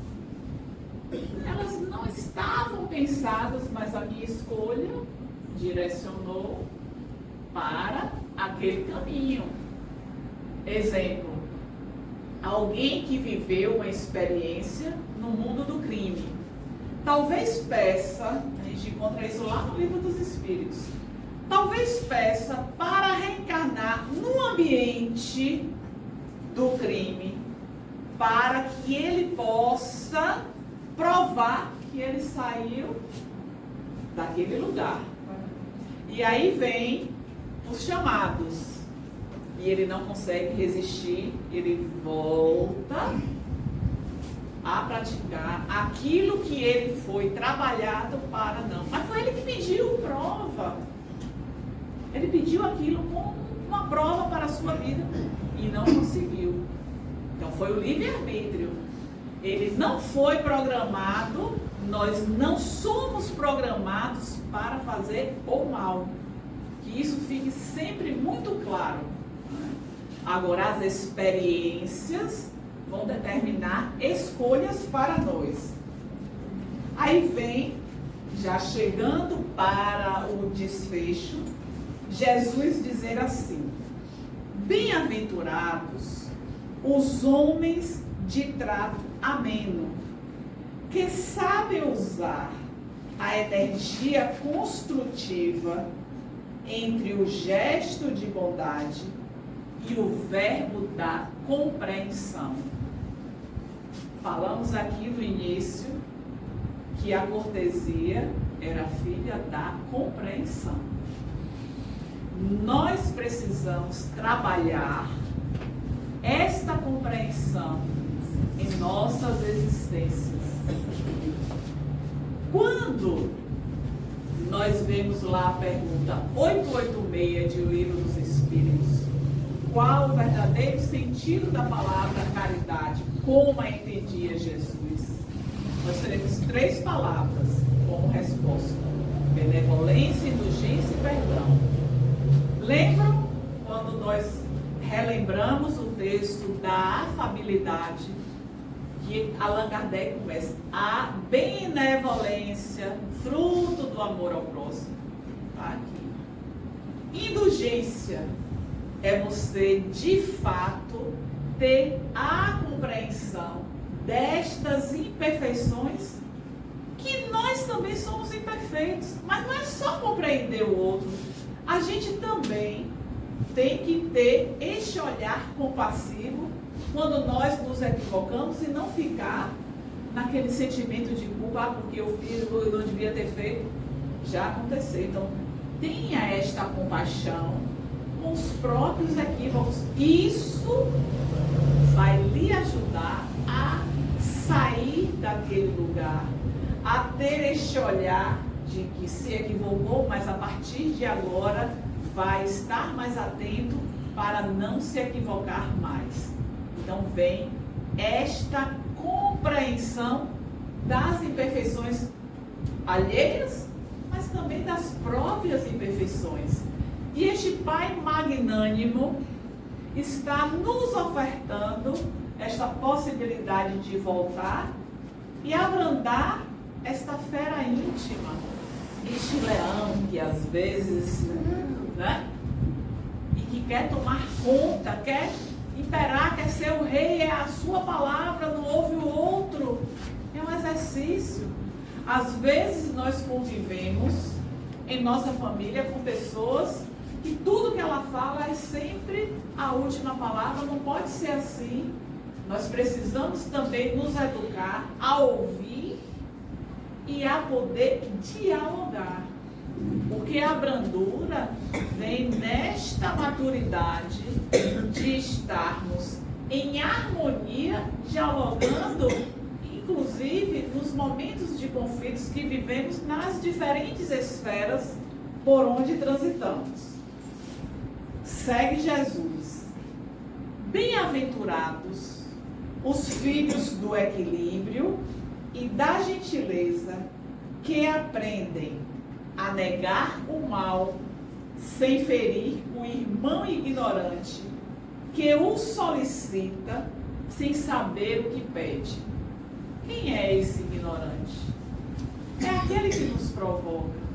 elas não estavam pensadas, mas a minha escolha direcionou para aquele caminho. Exemplo, alguém que viveu uma experiência no mundo do crime. Talvez peça, a gente encontra isso lá no Livro dos Espíritos, talvez peça para reencarnar no ambiente do crime, para que ele possa provar que ele saiu daquele lugar. E aí vem os chamados. E ele não consegue resistir, ele volta a praticar aquilo que ele foi trabalhado para não. Mas foi ele que pediu prova. Ele pediu aquilo como uma prova para a sua vida e não conseguiu. Então foi o livre-arbítrio. Ele não foi programado, nós não somos programados para fazer o mal. Que isso fique sempre muito claro. Agora, as experiências vão determinar escolhas para nós. Aí vem, já chegando para o desfecho, Jesus dizer assim: bem-aventurados os homens de trato ameno, que sabem usar a energia construtiva entre o gesto de bondade e o verbo da compreensão. Falamos aqui no início que a cortesia era filha da compreensão. Nós precisamos trabalhar esta compreensão em nossas existências. Quando nós vemos lá a pergunta 886 de O Livro dos Espíritos, qual o verdadeiro sentido da palavra caridade, como a entendia Jesus? Nós teremos 3 palavras como resposta: benevolência, indulgência e perdão. Lembram quando nós relembramos o texto da afabilidade, que Allan Kardec começa: a benevolência, fruto do amor ao próximo. Tá aqui. Indulgência é você, de fato, ter a compreensão destas imperfeições, que nós também somos imperfeitos. Mas não é só compreender o outro. A gente também tem que ter este olhar compassivo quando nós nos equivocamos e não ficar naquele sentimento de culpa, porque eu fiz, eu não devia ter feito. Já aconteceu. Então, tenha esta compaixão com os próprios equívocos. Isso vai lhe ajudar a sair daquele lugar, a ter este olhar de que se equivocou, mas a partir de agora vai estar mais atento para não se equivocar mais. Então vem esta compreensão das imperfeições alheias, mas também das próprias imperfeições. E este Pai magnânimo está nos ofertando esta possibilidade de voltar e abrandar esta fera íntima, este leão que às vezes, né, e que quer tomar conta, quer imperar, quer ser o rei, é a sua palavra, não ouve o outro. É um exercício. Às vezes nós convivemos em nossa família com pessoas que tudo que ela fala é sempre a última palavra. Não pode ser assim. Nós precisamos também nos educar a ouvir e a poder dialogar. Porque a brandura vem nesta maturidade de estarmos em harmonia, dialogando, inclusive nos momentos de conflitos que vivemos nas diferentes esferas por onde transitamos. Segue Jesus. Bem-aventurados os filhos do equilíbrio e da gentileza, que aprendem a negar o mal sem ferir o irmão ignorante, que o solicita sem saber o que pede. Quem é esse ignorante? É aquele que nos provoca,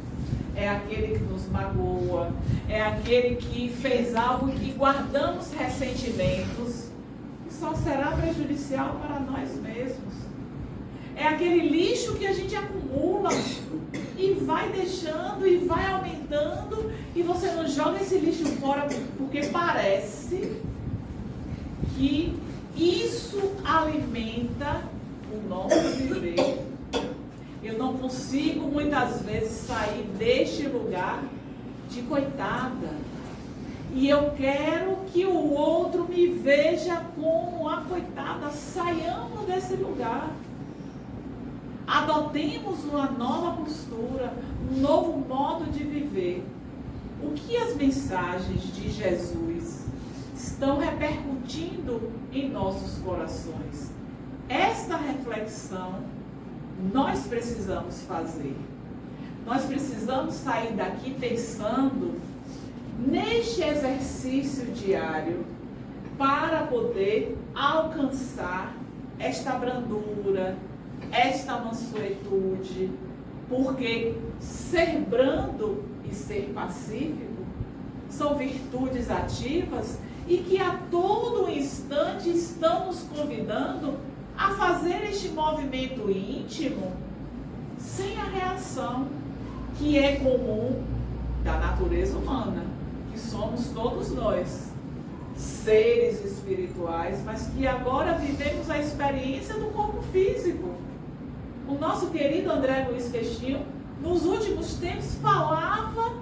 é aquele que nos magoa, é aquele que fez algo que guardamos ressentimentos e só será prejudicial para nós mesmos. É aquele lixo que a gente acumula e vai deixando e vai aumentando e você não joga esse lixo fora porque parece que isso alimenta o nosso viver. Eu não consigo muitas vezes sair deste lugar de coitada. E eu quero que o outro me veja como a coitada. Saiamos desse lugar. Adotemos uma nova postura, um novo modo de viver. O que as mensagens de Jesus estão repercutindo em nossos corações? Esta reflexão nós precisamos fazer. Nós precisamos sair daqui pensando neste exercício diário para poder alcançar esta brandura, esta mansuetude, porque ser brando e ser pacífico são virtudes ativas e que a todo instante estão nos convidando a fazer este movimento íntimo sem a reação que é comum da natureza humana, que somos todos nós, seres espirituais, mas que agora vivemos a experiência do corpo físico. O nosso querido André Luiz Queixinho, nos últimos tempos, falava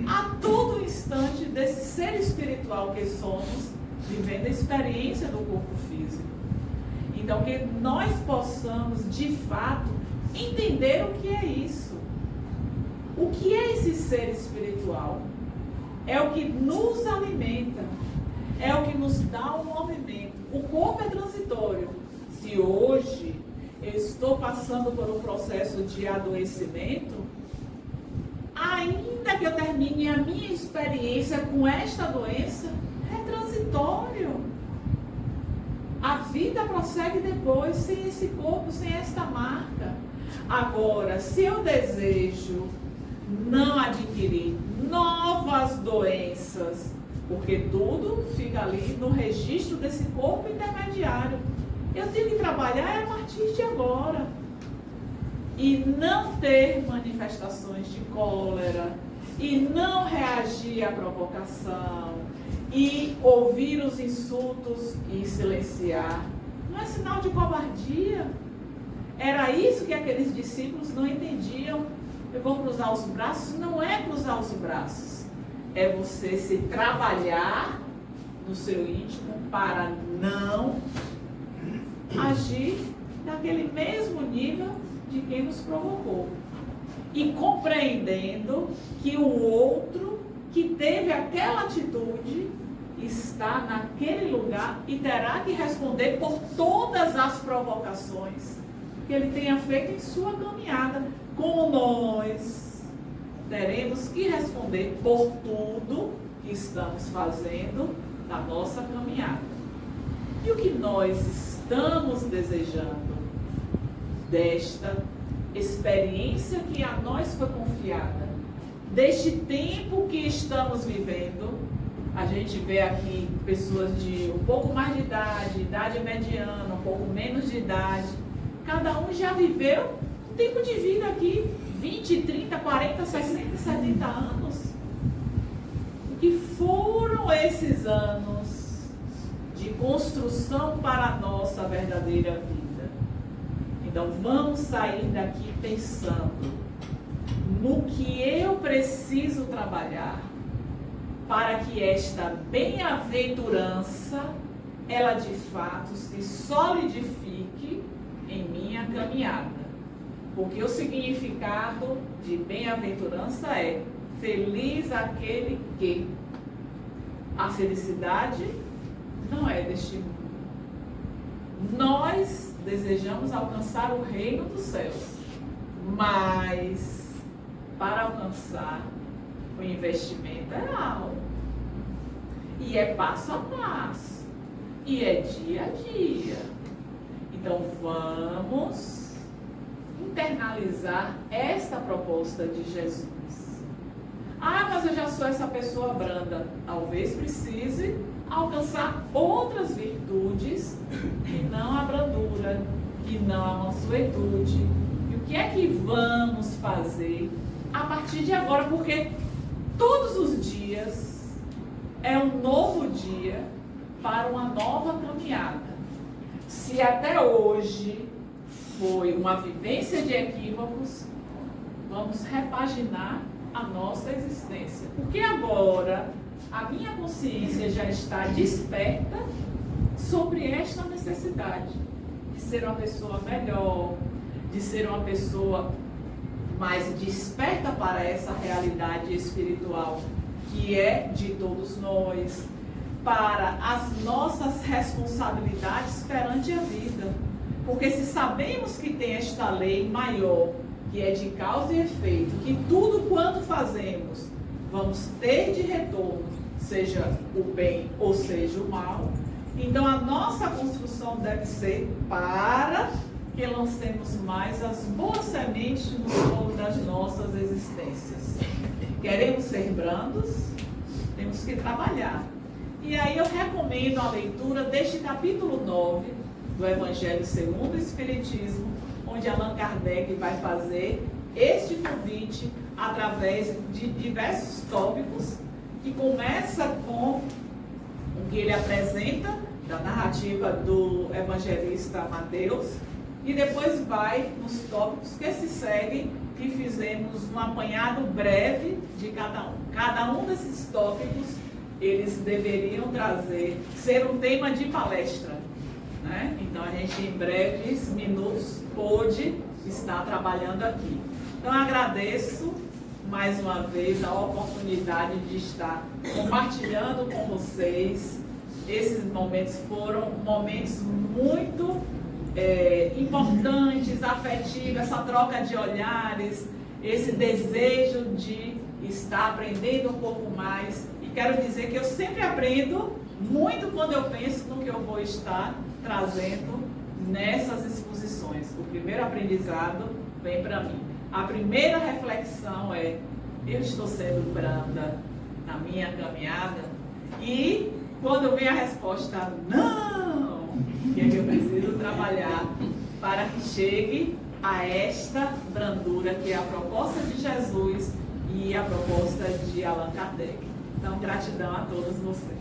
a todo instante desse ser espiritual que somos, vivendo a experiência do corpo físico. Então, que nós possamos, de fato, entender o que é isso. O que é esse ser espiritual? É o que nos alimenta, é o que nos dá o movimento. O corpo é transitório. Se hoje eu estou passando por um processo de adoecimento, ainda que eu termine a minha experiência com esta doença, é transitório. A vida prossegue depois, sem esse corpo, sem esta marca. Agora, se eu desejo não adquirir novas doenças, porque tudo fica ali no registro desse corpo intermediário, eu tenho que trabalhar a partir de agora. E não ter manifestações de cólera, e não reagir à provocação, e ouvir os insultos e silenciar. Não é sinal de covardia. Era isso que aqueles discípulos não entendiam. Eu vou cruzar os braços? Não é cruzar os braços. É você se trabalhar no seu íntimo para não agir naquele mesmo nível de quem nos provocou. E compreendendo que o outro que teve aquela atitude está naquele lugar e terá que responder por todas as provocações que ele tenha feito em sua caminhada. Como nós teremos que responder por tudo que estamos fazendo na nossa caminhada. E o que nós estamos desejando desta experiência que a nós foi confiada, deste tempo que estamos vivendo? A gente vê aqui pessoas de um pouco mais de idade mediana, um pouco menos de idade. Cada um já viveu um tempo de vida aqui, 20, 30, 40, 60, 70 anos. O que foram esses anos de construção para a nossa verdadeira vida? Então vamos sair daqui pensando no que eu preciso trabalhar para que esta bem-aventurança, ela de fato se solidifique em minha caminhada. Porque o significado de bem-aventurança é feliz aquele que. A felicidade não é deste mundo. Nós desejamos alcançar o reino dos céus, mas para alcançar o investimento é alto. E é passo a passo. E é dia a dia. Então vamos internalizar esta proposta de Jesus. Ah, mas eu já sou essa pessoa branda. Talvez precise alcançar outras virtudes que não a brandura, que não a mansuetude. E o que é que vamos fazer a partir de agora? Porque todos os dias é um novo dia para uma nova caminhada. Se até hoje foi uma vivência de equívocos, vamos repaginar a nossa existência. Porque agora a minha consciência já está desperta sobre esta necessidade de ser uma pessoa melhor, de ser uma pessoa mais desperta para essa realidade espiritual que é de todos nós, para as nossas responsabilidades perante a vida. Porque se sabemos que tem esta lei maior, que é de causa e efeito, que tudo quanto fazemos vamos ter de retorno, seja o bem ou seja o mal, então a nossa construção deve ser para que lancemos mais as boas sementes no solo das nossas existências. Queremos ser brandos? Temos que trabalhar. E aí eu recomendo a leitura deste capítulo 9 do Evangelho segundo o Espiritismo, onde Allan Kardec vai fazer este convite através de diversos tópicos, que começa com o que ele apresenta da narrativa do evangelista Mateus, e depois vai nos tópicos que se seguem, e fizemos um apanhado breve de cada um. Cada um desses tópicos, eles deveriam ser um tema de palestra, né? Então a gente em breves minutos pôde estar trabalhando aqui. Então agradeço mais uma vez a oportunidade de estar compartilhando com vocês. Esses momentos foram momentos muito importantes, afetivos, essa troca de olhares, esse desejo de estar aprendendo um pouco mais. E quero dizer que eu sempre aprendo muito quando eu penso no que eu vou estar trazendo nessas exposições. O primeiro aprendizado vem para mim. A primeira reflexão é: eu estou sendo branda na minha caminhada? E quando vem a resposta não, que é que eu preciso trabalhar para que chegue a esta brandura que é a proposta de Jesus e a proposta de Allan Kardec. Então, gratidão a todos vocês.